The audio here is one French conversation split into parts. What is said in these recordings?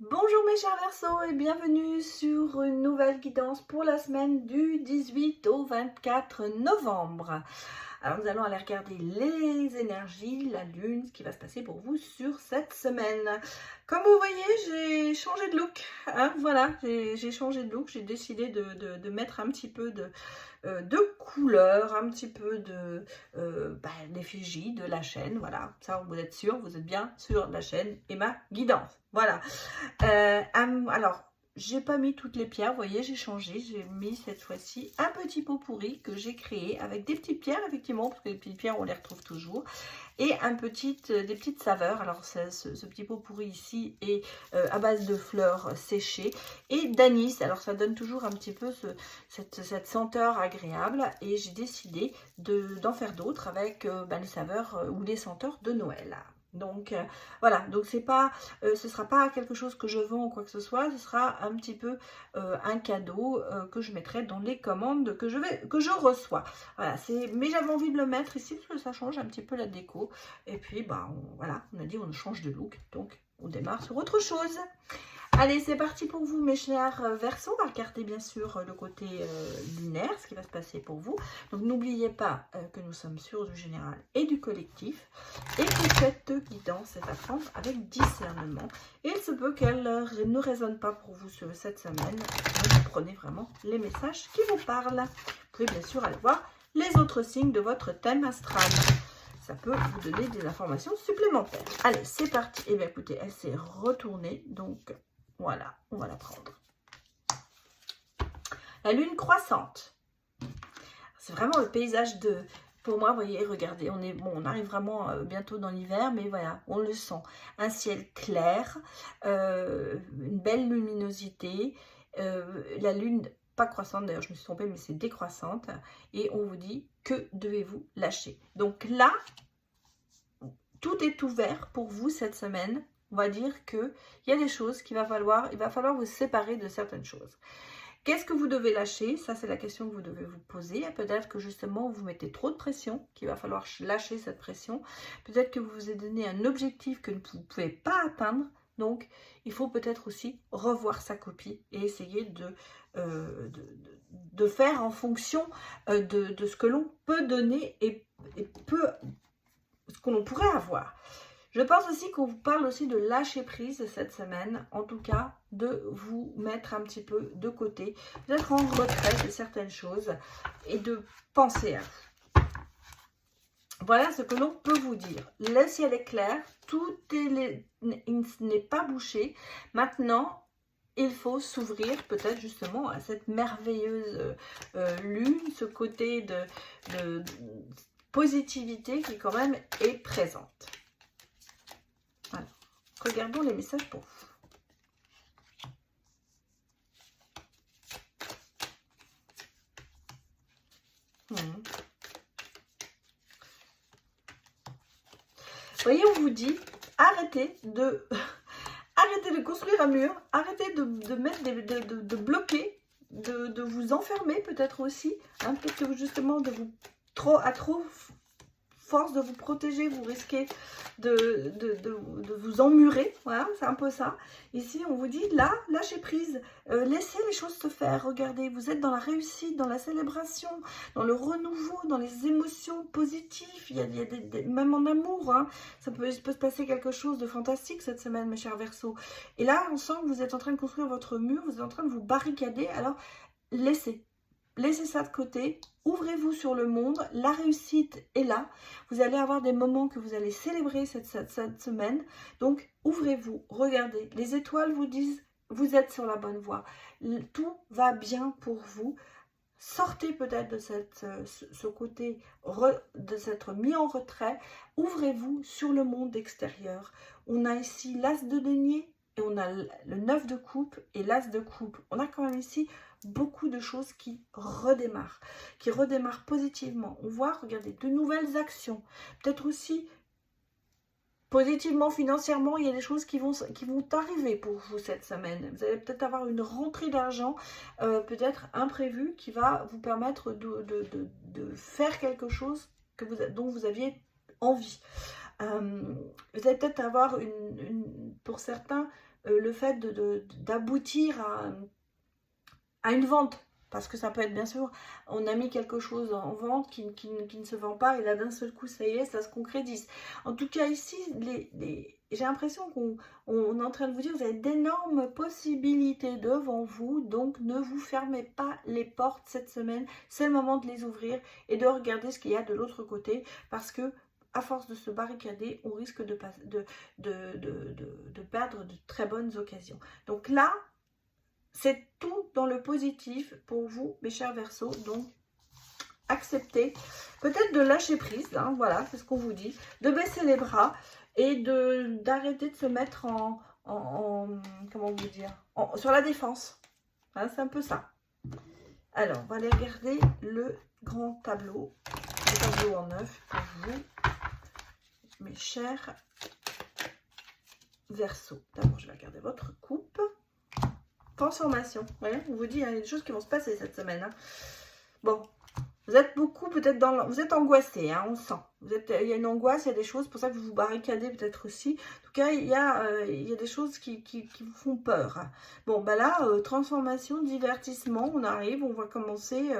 Bonjour mes chers Verseaux et bienvenue sur une nouvelle guidance pour la semaine du 18 au 24 novembre. Alors nous allons aller regarder les énergies, la lune, ce qui va se passer pour vous sur cette semaine. Comme vous voyez, j'ai changé de look. Voilà, j'ai changé de look. J'ai décidé de mettre un petit peu de couleur, un petit peu de l'effigie de la chaîne. Voilà, ça vous êtes sûr, vous êtes bien sur la chaîne et ma guidance. Voilà. Alors, j'ai pas mis toutes les pierres, vous voyez, j'ai changé, j'ai mis cette fois-ci un petit pot pourri que j'ai créé avec des petites pierres, effectivement, parce que les petites pierres, on les retrouve toujours, et des petites saveurs. Alors, ce petit pot pourri ici est à base de fleurs séchées et d'anis. Alors, ça donne toujours un petit peu cette senteur agréable, et j'ai décidé d'en faire d'autres avec les saveurs ou les senteurs de Noël. Donc voilà, donc c'est pas, ce sera pas quelque chose que je vends ou quoi que ce soit, ce sera un petit peu un cadeau que je mettrai dans les commandes que je reçois. Voilà, mais j'avais envie de le mettre ici parce que ça change un petit peu la déco. Et puis voilà, on a dit on change de look, donc on démarre sur autre chose. Allez, c'est parti pour vous, mes chers Verseaux. On va regarder bien sûr le côté lunaire, ce qui va se passer pour vous. Donc, n'oubliez pas que nous sommes sur du général et du collectif. Et que cette guidance est à prendre avec discernement. Et il se peut qu'elle ne résonne pas pour vous sur cette semaine. Donc, vous prenez vraiment les messages qui vous parlent. Vous pouvez bien sûr aller voir les autres signes de votre thème astral. Ça peut vous donner des informations supplémentaires. Allez, c'est parti. Et bien, écoutez, elle s'est retournée. Donc, voilà, on va la prendre. La lune croissante. C'est vraiment le paysage de... Pour moi, vous voyez, regardez, on arrive vraiment bientôt dans l'hiver, mais voilà, on le sent. Un ciel clair, une belle luminosité, la lune, pas croissante, d'ailleurs, je me suis trompée, mais c'est décroissante, et on vous dit, que devez-vous lâcher? Donc là, tout est ouvert pour vous cette semaine. On va dire qu'il y a des choses il va falloir vous séparer de certaines choses. Qu'est-ce que vous devez lâcher? Ça, c'est la question que vous devez vous poser. Peut-être que justement, vous mettez trop de pression, qu'il va falloir lâcher cette pression. Peut-être que vous vous êtes donné un objectif que vous ne pouvez pas atteindre. Donc, il faut peut-être aussi revoir sa copie et essayer de faire en fonction de ce que l'on peut donner et ce que l'on pourrait avoir. Je pense aussi qu'on vous parle aussi de lâcher prise cette semaine, en tout cas de vous mettre un petit peu de côté, d'être en retrait de certaines choses et de penser à vous. Voilà ce que l'on peut vous dire. Le ciel est clair, n'est pas bouché. Maintenant, il faut s'ouvrir peut-être justement à cette merveilleuse lune, ce côté de positivité qui quand même est présente. Voilà. Regardons les messages pour vous. Vous voyez, on vous dit, arrêtez de construire un mur, arrêtez de bloquer, de vous enfermer peut-être aussi, peut-être que justement à trop force de vous protéger, vous risquez de vous emmurer. Voilà, c'est un peu ça. Ici, on vous dit, là, lâchez prise. Laissez les choses se faire. Regardez, vous êtes dans la réussite, dans la célébration, dans le renouveau, dans les émotions positives. Il y a même en amour, hein, ça peut se passer quelque chose de fantastique cette semaine, mes chers Verseaux. Et là, on sent que vous êtes en train de construire votre mur, vous êtes en train de vous barricader. Alors, laissez. Laissez ça de côté, ouvrez-vous sur le monde, la réussite est là. Vous allez avoir des moments que vous allez célébrer cette semaine. Donc, ouvrez-vous, regardez. Les étoiles vous disent, vous êtes sur la bonne voie. Tout va bien pour vous. Sortez peut-être de ce côté, de s'être mis en retrait. Ouvrez-vous sur le monde extérieur. On a ici l'as de denier et on a le 9 de coupe et l'as de coupe. On a quand même ici beaucoup de choses qui redémarrent positivement. On voit, regardez, de nouvelles actions. Peut-être aussi positivement, financièrement, il y a des choses qui vont arriver pour vous cette semaine. Vous allez peut-être avoir une rentrée d'argent, peut-être imprévue, qui va vous permettre de faire quelque chose dont vous aviez envie. Vous allez peut-être avoir pour certains, le fait d'aboutir à une vente. Parce que ça peut être, bien sûr, on a mis quelque chose en vente qui ne se vend pas, et là, d'un seul coup, ça y est, ça se concrétise. En tout cas, ici, j'ai l'impression qu'on est en train de vous dire, vous avez d'énormes possibilités devant vous, donc ne vous fermez pas les portes cette semaine. C'est le moment de les ouvrir et de regarder ce qu'il y a de l'autre côté, parce que à force de se barricader, on risque de perdre de très bonnes occasions. Donc là, c'est tout dans le positif pour vous, mes chers Verseaux. Donc, acceptez peut-être de lâcher prise, hein, voilà, c'est ce qu'on vous dit, de baisser les bras et d'arrêter de se mettre comment vous dire, sur la défense. Hein, c'est un peu ça. Alors, on va aller regarder le grand tableau, le tableau en neuf pour vous, mes chers Verseaux. D'abord, je vais regarder votre coupe. Transformation. Ouais, on vous dit, hein, il y a des choses qui vont se passer cette semaine. Hein. Bon, vous êtes beaucoup peut-être vous êtes angoissé, hein, on sent. Il y a une angoisse, il y a des choses, pour ça que vous vous barricadez peut-être aussi. En tout cas, il y a des choses qui vous font peur. Hein. Bon, bah là, transformation, divertissement, on arrive, on va commencer.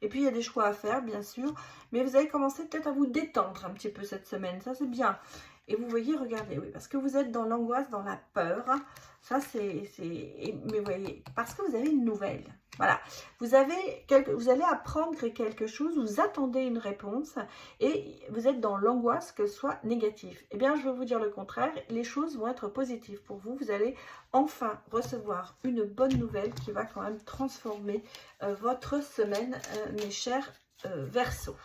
Et puis, il y a des choix à faire, bien sûr. Mais vous allez commencer peut-être à vous détendre un petit peu cette semaine. Ça, c'est bien. Et vous voyez, regardez, oui, parce que vous êtes dans l'angoisse, dans la peur. Ça, mais vous voyez, parce que vous avez une nouvelle. Voilà. Vous allez apprendre quelque chose, vous attendez une réponse et vous êtes dans l'angoisse qu'elle soit négative. Eh bien, je vais vous dire le contraire. Les choses vont être positives pour vous. Vous allez enfin recevoir une bonne nouvelle qui va quand même transformer votre semaine, mes chers Verseaux.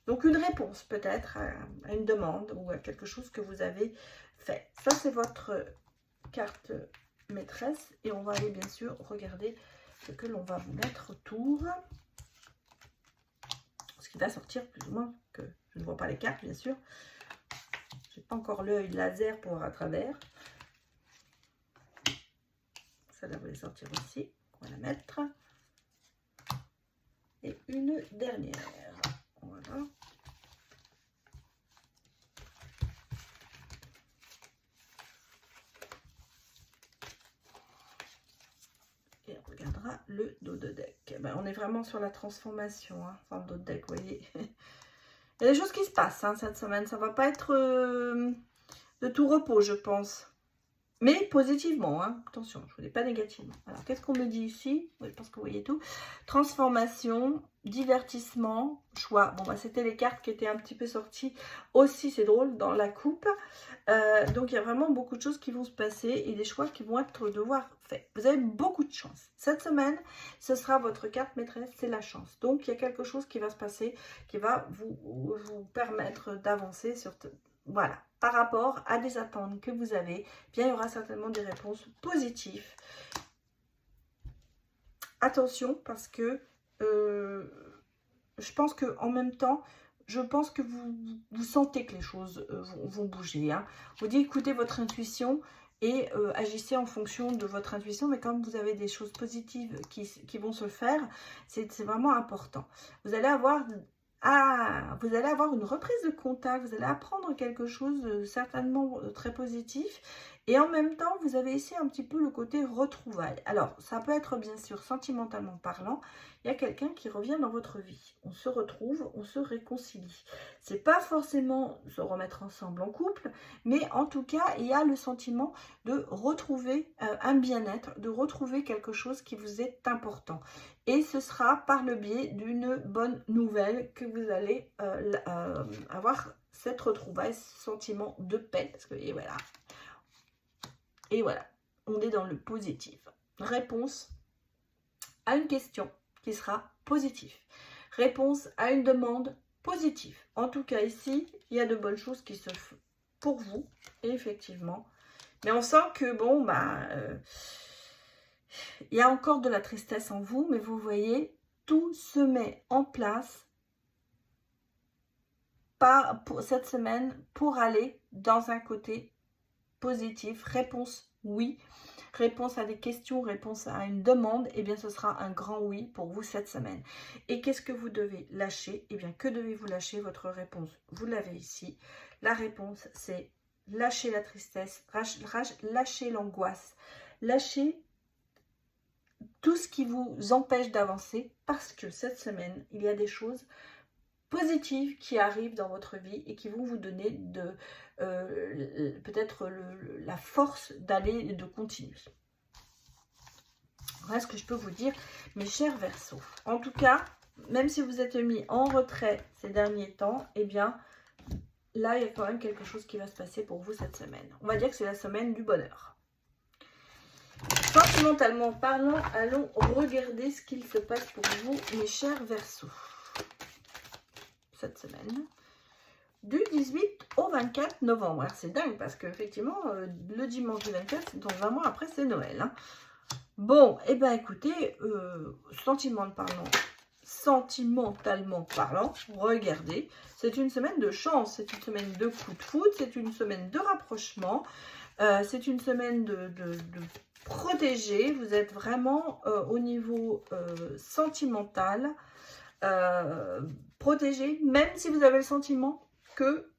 Donc, une réponse peut-être à une demande ou à quelque chose que vous avez fait. Ça, c'est votre carte maîtresse. Et on va aller, bien sûr, regarder ce que l'on va vous mettre autour. Ce qui va sortir plus ou moins, que je ne vois pas les cartes, bien sûr. Je n'ai pas encore l'œil laser pour voir à travers. Ça devrait sortir aussi. On va la mettre. Et une dernière. Voilà. Et on regardera le dos de deck. Ben, on est vraiment sur la transformation, hein, dans le dos de deck, vous voyez. Il y a des choses qui se passent hein, cette semaine. Ça ne va pas être de tout repos, je pense. Mais positivement, hein. Attention, je ne vous dis pas négativement. Alors, qu'est-ce qu'on me dit ici? Oui, je pense que vous voyez tout. Transformation, divertissement, choix. Bon, bah, c'était les cartes qui étaient un petit peu sorties aussi, c'est drôle, dans la coupe. Donc, il y a vraiment beaucoup de choses qui vont se passer et des choix qui vont être devoir faits. Vous avez beaucoup de chance. Cette semaine, ce sera votre carte maîtresse, c'est la chance. Donc, il y a quelque chose qui va se passer qui va vous permettre d'avancer sur... Voilà, par rapport à des attentes que vous avez, bien il y aura certainement des réponses positives. Attention, parce que je pense que en même temps, je pense que vous sentez que les choses vont bouger. Hein. Vous dites, écoutez votre intuition et agissez en fonction de votre intuition. Mais comme vous avez des choses positives qui vont se faire, c'est vraiment important. Vous allez avoir... vous allez avoir une reprise de contact, vous allez apprendre quelque chose certainement très positif. Et en même temps, vous avez ici un petit peu le côté retrouvailles. Alors, ça peut être bien sûr sentimentalement parlant. Il y a quelqu'un qui revient dans votre vie. On se retrouve, on se réconcilie. C'est pas forcément se remettre ensemble en couple, mais en tout cas, il y a le sentiment de retrouver un bien-être, de retrouver quelque chose qui vous est important. Et ce sera par le biais d'une bonne nouvelle que vous allez avoir cette retrouvaille, ce sentiment de paix. Parce que, et voilà, on est dans le positif. Réponse à une question qui sera positive. Réponse à une demande positive. En tout cas, ici, il y a de bonnes choses qui se font pour vous, effectivement. Mais on sent que, bon, il y a encore de la tristesse en vous, mais vous voyez, tout se met en place pour cette semaine pour aller dans un côté positif. Réponse oui. Réponse à des questions, réponse à une demande, eh bien ce sera un grand oui pour vous cette semaine. Et qu'est-ce que vous devez lâcher? Eh bien que devez-vous lâcher? Votre réponse, vous l'avez ici. La réponse c'est lâchez la tristesse, lâchez l'angoisse, lâchez tout ce qui vous empêche d'avancer, parce que cette semaine, il y a des choses positives qui arrivent dans votre vie et qui vont vous donner peut-être la force d'aller et de continuer. Voilà ce que je peux vous dire, mes chers Verseaux. En tout cas, même si vous êtes mis en retrait ces derniers temps, eh bien, là, il y a quand même quelque chose qui va se passer pour vous cette semaine. On va dire que c'est la semaine du bonheur. Sentimentalement parlant, allons regarder ce qu'il se passe pour vous, mes chers Verseaux. Cette semaine, du 18 au 24 novembre. Alors, c'est dingue parce qu'effectivement, le dimanche du 24, c'est dans un mois après, c'est Noël. Hein. Bon, et bien écoutez, sentimentalement parlant, regardez, c'est une semaine de chance, c'est une semaine de coup de foudre, c'est une semaine de rapprochement, c'est une semaine de protéger. Vous êtes vraiment au niveau sentimental, protégé, même si vous avez le sentiment que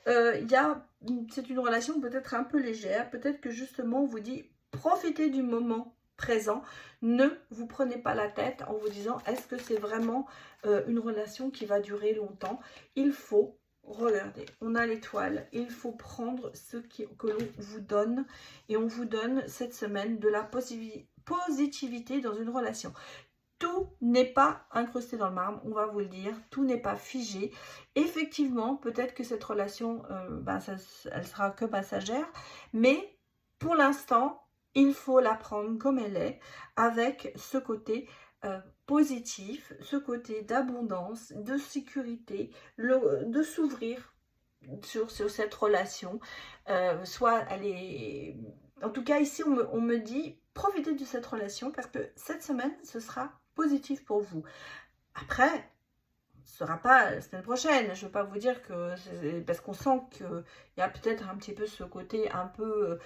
c'est une relation peut-être un peu légère, peut-être que justement on vous dit profitez du moment présent, ne vous prenez pas la tête en vous disant est-ce que c'est vraiment une relation qui va durer longtemps. Il faut regarder, on a l'étoile, il faut prendre ce que l'on vous donne, et on vous donne cette semaine de la positivité dans une relation. Tout n'est pas incrusté dans le marbre, on va vous le dire, tout n'est pas figé. Effectivement, peut-être que cette relation, elle sera que passagère, mais pour l'instant, il faut la prendre comme elle est, avec ce côté positif, ce côté d'abondance, de sécurité, de s'ouvrir sur cette relation. Soit elle est... En tout cas, ici, on me dit, profitez de cette relation parce que cette semaine, ce sera positif pour vous. Après, ce ne sera pas la semaine prochaine. Je ne veux pas vous dire que... Parce qu'on sent qu'il y a peut-être un petit peu ce côté un peu...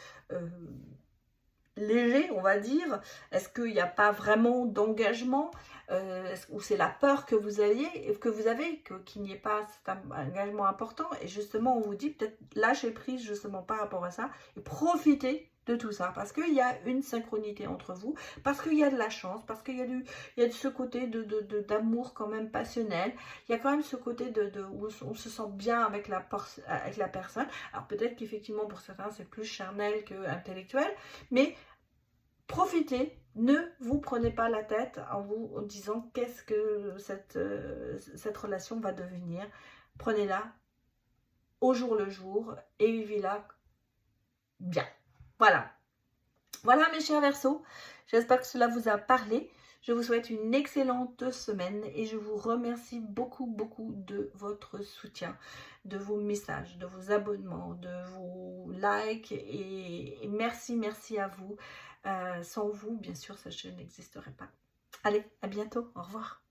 léger, on va dire. Est-ce qu'il n'y a pas vraiment d'engagement, ou c'est la peur que vous avez, qu'il n'y ait pas cet engagement important, et justement on vous dit peut-être lâcher prise justement par rapport à ça et profitez de tout ça, parce qu'il y a une synchronité entre vous, parce qu'il y a de la chance, parce qu'il y a ce côté d'amour quand même passionnel, il y a quand même ce côté où on se sent bien avec la personne. Alors peut-être qu'effectivement pour certains c'est plus charnel que intellectuel, mais profitez, ne vous prenez pas la tête en vous disant qu'est-ce que cette relation va devenir. Prenez-la au jour le jour et vivez-la bien. Voilà. Voilà mes chers Verseaux, j'espère que cela vous a parlé. Je vous souhaite une excellente semaine et je vous remercie beaucoup, beaucoup de votre soutien, de vos messages, de vos abonnements, de vos likes, et merci, merci à vous. Sans vous, bien sûr, cette chaîne n'existerait pas. Allez, à bientôt, au revoir.